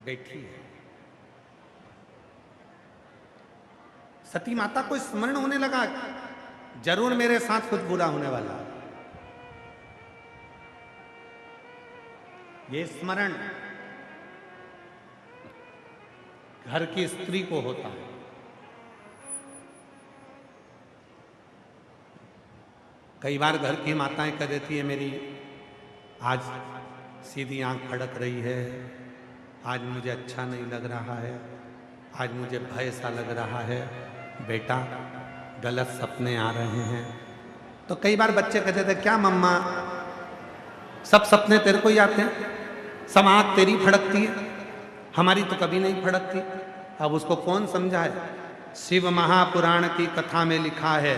बैठी है। सती माता को स्मरण होने लगा, जरूर मेरे साथ कुछ बुरा होने वाला। ये स्मरण घर की स्त्री को होता है। कई बार घर की माताएं कह देती है, मेरी आज सीधी आंख फड़क रही है, आज मुझे अच्छा नहीं लग रहा है, आज मुझे भय सा लग रहा है, बेटा गलत सपने आ रहे हैं। तो कई बार बच्चे कहते थे, क्या मम्मा सब सपने तेरे को ही आते हैं, सब आंख तेरी फड़कती है, हमारी तो कभी नहीं फड़कती। अब उसको कौन समझाए? शिव महापुराण की कथा में लिखा है,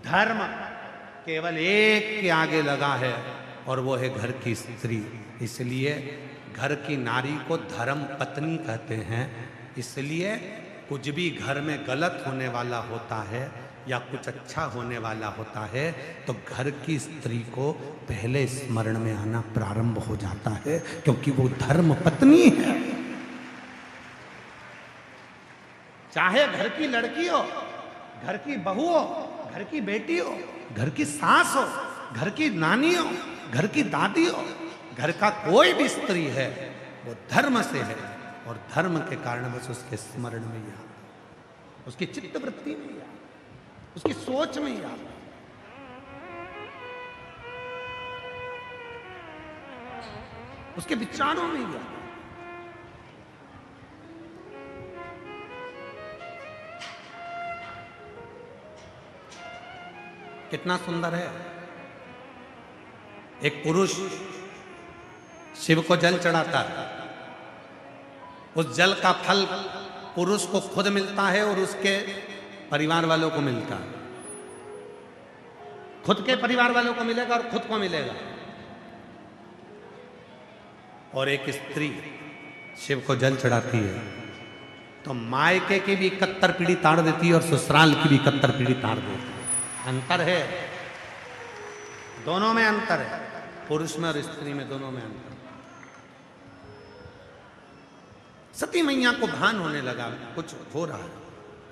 धर्म केवल एक के आगे लगा है और वो है घर की स्त्री। इसलिए घर की नारी को धर्म पत्नी कहते हैं। इसलिए कुछ भी घर में गलत होने वाला होता है या कुछ अच्छा होने वाला होता है तो घर की स्त्री को पहले स्मरण में आना प्रारंभ हो जाता है, क्योंकि वो धर्म पत्नी है। चाहे घर की लड़की हो, घर की बहू हो, घर की बेटी हो, घर की सास हो, घर की नानी हो, घर की दादी हो, घर का कोई भी स्त्री है वो धर्म से है और धर्म के कारण बस उसके स्मरण में याद, उसकी चित्त वृत्ति में याद, उसकी सोच में याद। उसके विचारों में याद। कितना सुंदर है। एक पुरुष शिव को जल चढ़ाता है, उस जल का फल पुरुष को खुद मिलता है और उसके परिवार वालों को मिलता है। खुद के परिवार वालों को मिलेगा और खुद को मिलेगा। और एक स्त्री शिव को जल चढ़ाती है तो मायके की भी 71 पीढ़ी ताड़ देती है और ससुराल की भी 71 पीढ़ी ताड़ देती है। अंतर है, दोनों में अंतर है, पुरुष में और स्त्री में, दोनों में अंतर। सती मैया को भान होने लगा, कुछ हो रहा है,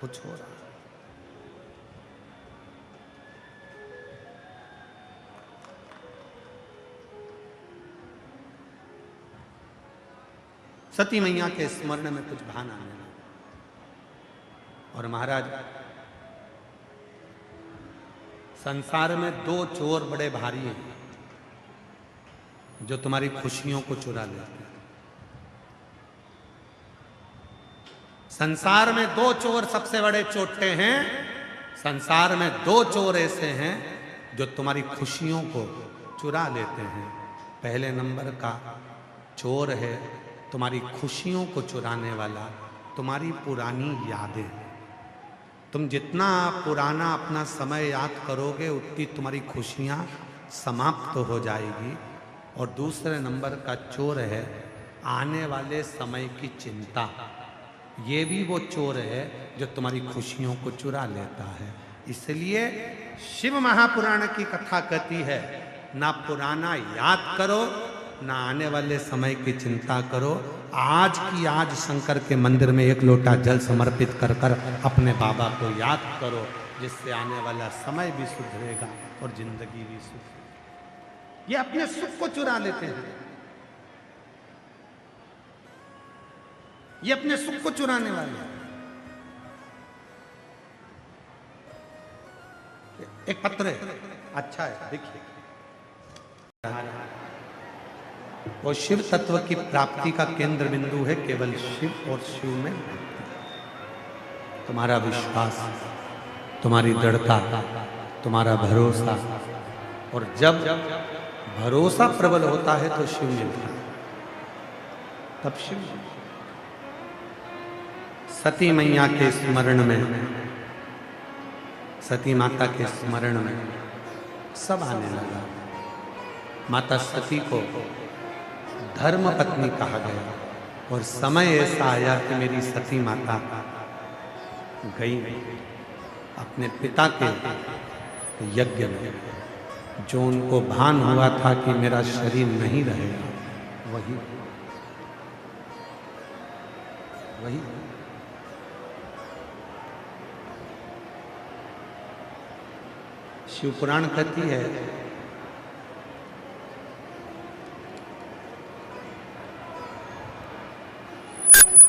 कुछ हो रहा है। सती मैया के स्मरण में कुछ भान आने लगा। और महाराज, संसार में दो चोर बड़े भारी हैं जो तुम्हारी खुशियों को चुरा लेते हैं। संसार में दो चोर सबसे बड़े चोटे हैं। संसार में दो चोर ऐसे हैं जो तुम्हारी खुशियों को चुरा लेते हैं। पहले नंबर का चोर है तुम्हारी खुशियों को चुराने वाला तुम्हारी पुरानी यादें। तुम जितना पुराना अपना समय याद करोगे उतनी तुम्हारी खुशियां समाप्त हो जाएगी। और दूसरे नंबर का चोर है आने वाले समय की चिंता। ये भी वो चोर है जो तुम्हारी खुशियों को चुरा लेता है। इसलिए शिव महापुराण की कथा कहती है, ना पुराना याद करो, ना आने वाले समय की चिंता करो। आज की आज शंकर के मंदिर में एक लोटा जल समर्पित कर कर अपने बाबा को याद करो, जिससे आने वाला समय भी सुधरेगा और जिंदगी भी सुधरेगी। ये अपने सुख को चुरा लेते हैं, ये अपने सुख को चुराने वाले हैं। एक पत्र है, अच्छा है, देखिए। वो शिव तत्व की प्राप्ति का केंद्र बिंदु है केवल शिव और शिव में तुम्हारा विश्वास, तुम्हारी दृढ़ता, तुम्हारा भरोसा। और जब भरोसा प्रबल होता है तो शिव मिलता है, तब शिव। सती मैया के स्मरण में, सती माता के स्मरण में सब आने लगा। माता सती को धर्म पत्नी कहा गया और समय ऐसा आया कि मेरी सती माता गई अपने पिता के यज्ञ में। जो उनको भान हुआ था कि मेरा शरीर नहीं रहेगा, वही वही शिव पुराण कहती है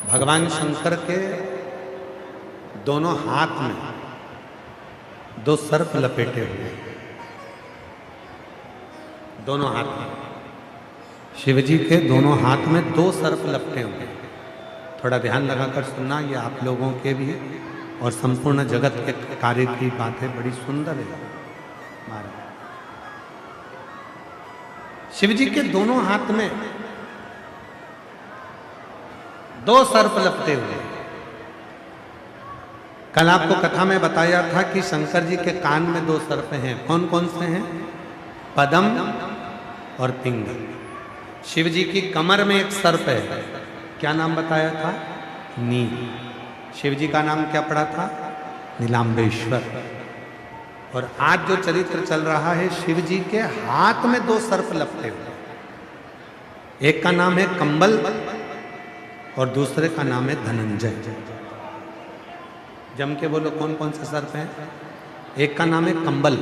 भगवान शंकर के दोनों हाथ में दो सर्प लपेटे हुए, दोनों हाथ में शिव जी के दोनों हाथ में दो सर्प लपटे हुए। थोड़ा ध्यान लगाकर सुनना, ये आप लोगों के भी और संपूर्ण जगत के कार्य की बातें बड़ी सुंदर है। महाराज शिव जी के दोनों हाथ में दो सर्प लपटे हुए। कल आपको कथा में बताया था कि शंकर जी के कान में दो सर्प हैं। कौन कौन से हैं? पद्म और पिंगल। शिव जी की कमर में एक सर्प है, क्या नाम बताया था? नील। शिव जी का नाम क्या पड़ा था? नीलांबेश्वर। और आज जो चरित्र चल रहा है, शिव जी के हाथ में दो सर्प लपटे हुए। एक का नाम है कंबल और दूसरे का नाम है धनंजय। जम के बोलो कौन कौन से सर्प हैं? एक का नाम है कंबल।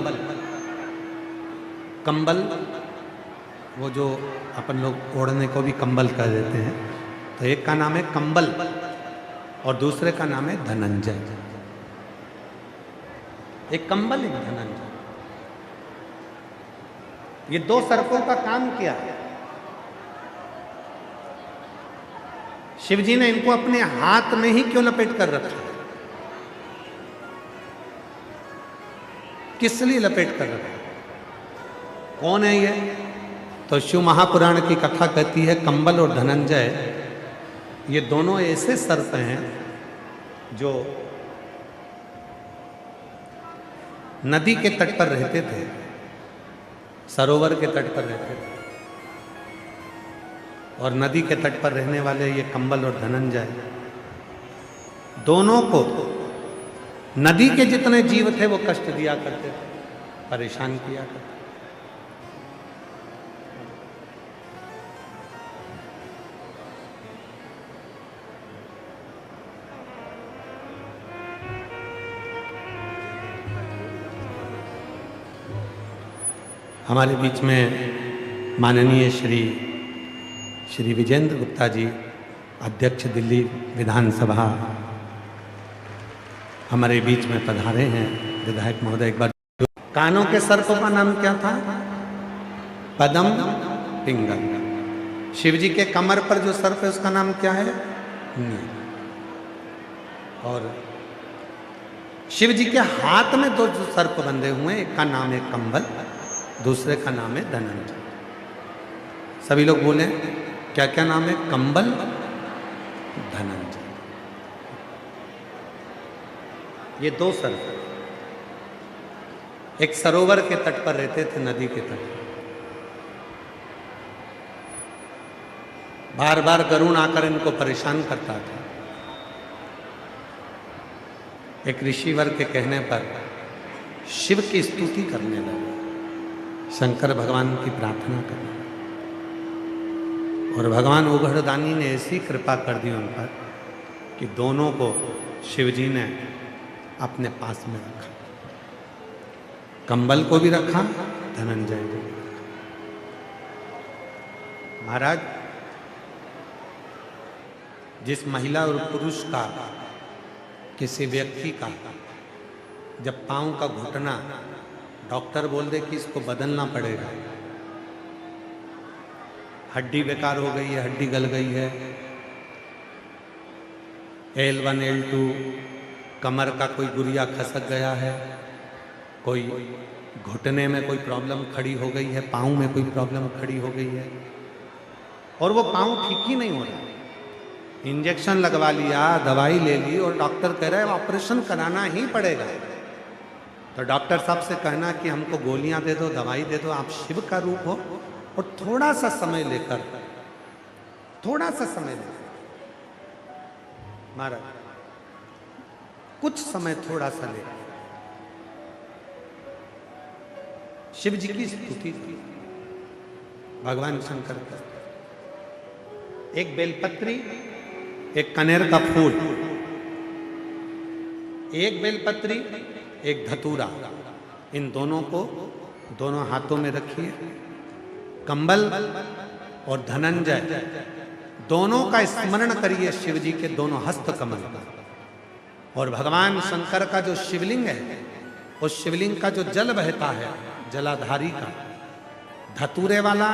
कंबल वो जो अपन लोग ओढ़ने को भी कंबल कह देते हैं, तो एक का नाम है कंबल और दूसरे का नाम है धनंजय। एक कंबल एक धनंजय, ये दो सर्पों का काम क्या है? शिव जी ने इनको अपने हाथ में ही क्यों लपेट कर रखा? किस लिए लपेट कर रखा? कौन है ये? तो शिव महापुराण की कथा कहती है कंबल और धनंजय ये दोनों ऐसे सर्प हैं जो नदी के तट पर रहते थे, सरोवर के तट पर रहते थे। और नदी के तट पर रहने वाले ये कंबल और धनंजय दोनों को नदी के जितने जीव थे वो कष्ट दिया करते थे, परेशान किया करते। हमारे बीच में माननीय श्री विजेंद्र गुप्ता जी, अध्यक्ष दिल्ली विधानसभा, हमारे बीच में पधारे हैं। विधायक महोदय, एक बार कानों के सर्पों का नाम क्या था? पद्म, पिंगल। शिव जी के कमर पर जो सर्प है उसका नाम क्या है? नील। और शिव जी के हाथ में दो जो सर्प बंधे हुए हैं, एक का नाम है कंबल, दूसरे का नाम है धनंजय। सभी लोग बोले क्या क्या नाम है? कंबल, धनंजय। ये दो सर्प एक सरोवर के तट पर रहते थे, नदी के तट। बार बार गरुड़ आकर इनको परेशान करता था। एक ऋषिवर के कहने पर शिव की स्तुति करने लगे, शंकर भगवान की प्रार्थना करने लगे। और भगवान उघड़दानी ने ऐसी कृपा कर दी उन पर कि दोनों को शिव जी ने अपने पास में रखा। कंबल को भी रखा, धनंजय को भी रखा। महाराज, जिस महिला और पुरुष का, किसी व्यक्ति का जब पांव का घुटना डॉक्टर बोल दे कि इसको बदलना पड़ेगा, हड्डी बेकार हो गई है, हड्डी गल गई है, L1 L2 कमर का कोई गुरिया खसक गया है, कोई घुटने में कोई प्रॉब्लम खड़ी हो गई है, पाँव में कोई प्रॉब्लम खड़ी हो गई है और वो पाँव ठीक ही नहीं हो रहा, इंजेक्शन लगवा लिया, दवाई ले ली और डॉक्टर कह रहा है ऑपरेशन कराना ही पड़ेगा। तो डॉक्टर साहब से कहना कि हमको गोलियां दे दो, दवाई दे दो, आप शिव का रूप हो और थोड़ा सा समय लेकर महाराज कुछ समय थोड़ा सा लेकर शिव जी की स्तुति थी। भगवान शंकर का एक बेलपत्री एक कनेर का फूल, एक बेलपत्री, एक धतूरा, इन दोनों को दोनों हाथों में रखिए। कंबल और धनंजय दोनों का स्मरण करिए, शिव जी के दोनों हस्त कमल का। और भगवान शंकर का जो शिवलिंग है, उस शिवलिंग का जो जल बहता है जलाधारी का, धतूरे वाला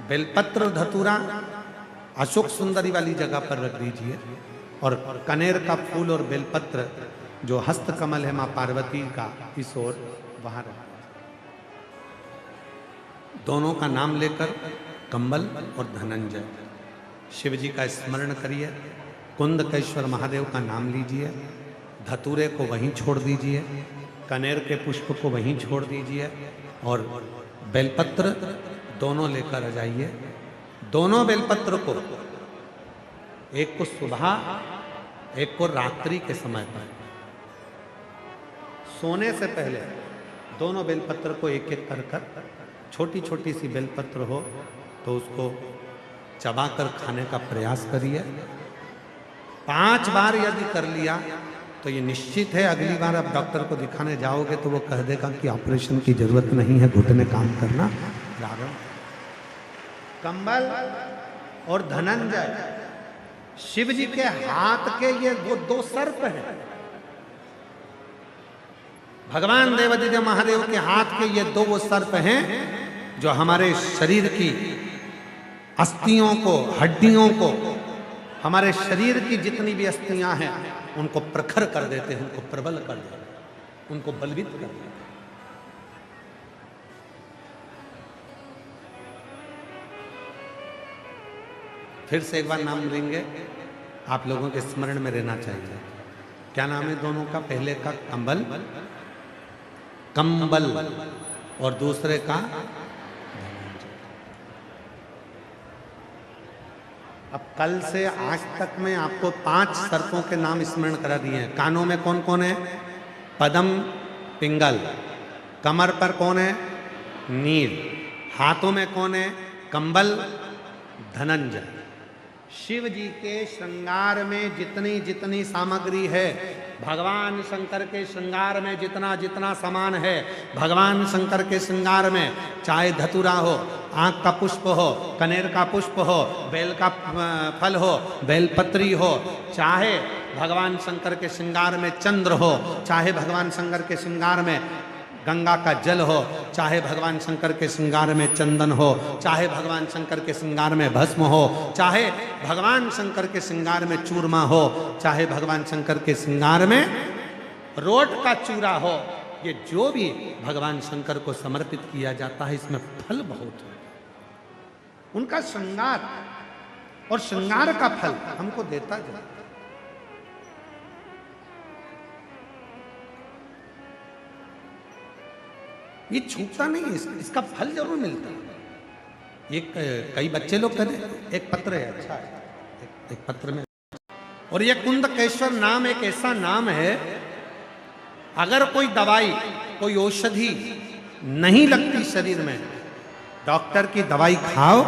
बेलपत्र धतूरा अशोक सुंदरी वाली जगह पर रख दीजिए, और कनेर का फूल और बेलपत्र जो हस्त कमल है मां पार्वती का, इस ओर वहां रख। दोनों का नाम लेकर कंबल और धनंजय शिव जी का स्मरण करिए। कुंदकेश्वर महादेव का नाम लीजिए, धतूरे को वहीं छोड़ दीजिए, कनेर के पुष्प को वहीं छोड़ दीजिए, और बेलपत्र दोनों लेकर आ जाइए। दोनों बेलपत्र को, एक को सुबह, एक को रात्रि के समय पर, सोने से पहले दोनों बेलपत्र को एक एक कर छोटी छोटी सी बेलपत्र हो तो उसको चबाकर खाने का प्रयास करिए। 5 बार यदि कर लिया तो ये निश्चित है अगली बार आप डॉक्टर को दिखाने जाओगे तो वो कह देगा कि ऑपरेशन की जरूरत नहीं है, घुटने काम करना प्रारंभ। कंबल और धनंजय शिव जी के हाथ के ये वो 2 सर्प हैं। भगवान देवादिदेव महादेव के हाथ के ये 2 वो सर्प हैं जो हमारे शरीर की अस्थियों को, हड्डियों को, हमारे शरीर की जितनी भी अस्थियां हैं उनको प्रखर कर देते हैं, उनको प्रबल कर देते हैं, उनको बलवित कर देते हैं। फिर से एक बार नाम लेंगे, आप लोगों के स्मरण में रहना चाहिए। क्या नाम है दोनों का? पहले का कंबल, कंबल, और दूसरे का अब कल से आज तक में आपको 5 सर्पों के नाम स्मरण करा दिए हैं। कानों में कौन कौन है? पद्म, पिंगल। कमर पर कौन है? नील। हाथों में कौन है? कंबल, धनंजय। शिव जी के श्रृंगार में जितनी जितनी सामग्री है, भगवान शंकर के श्रृंगार में जितना जितना सामान है, भगवान शंकर के श्रृंगार में चाहे धतूरा हो, आँख का पुष्प हो, कनेर का पुष्प हो, बेल का फल हो, बेलपत्री हो, चाहे भगवान शंकर के श्रृंगार में चंद्र हो, चाहे भगवान शंकर के श्रृंगार में गंगा का जल हो, चाहे भगवान शंकर के श्रृंगार में चंदन हो, चाहे भगवान शंकर के श्रृंगार में भस्म हो, चाहे भगवान शंकर के श्रृंगार में चूरमा हो, चाहे भगवान शंकर के श्रृंगार में रोट का चूरा हो, ये जो भी भगवान शंकर को समर्पित किया जाता है इसमें फल बहुत है। उनका श्रृंगार और श्रृंगार का फल हमको देता जाता है। ये छूटता नहीं है, इसका फल जरूर मिलता है। ये कई बच्चे लोग कहते हैं एक पत्र है, अच्छा है, एक पत्र में। और ये कुंदकेश्वर नाम एक ऐसा नाम है, अगर कोई दवाई, कोई औषधि नहीं लगती शरीर में, डॉक्टर की दवाई खाओ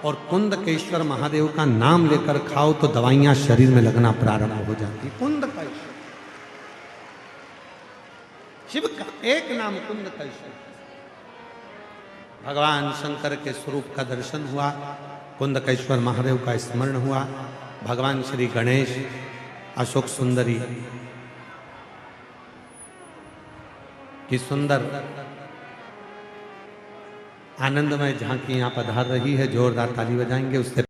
और कुंदकेश्वर महादेव का नाम लेकर खाओ तो दवाइयां शरीर में लगना प्रारंभ हो जाती। कुंदकेश्वर शिव का एक नाम कुंदकेश्वर। भगवान शंकर के स्वरूप का दर्शन हुआ, कुंदकेश्वर महादेव का स्मरण हुआ, भगवान श्री गणेश, अशोक सुंदरी की सुंदर आनंदमय झांकी यहां पधार रही है। जोरदार ताली बजाएंगे उससे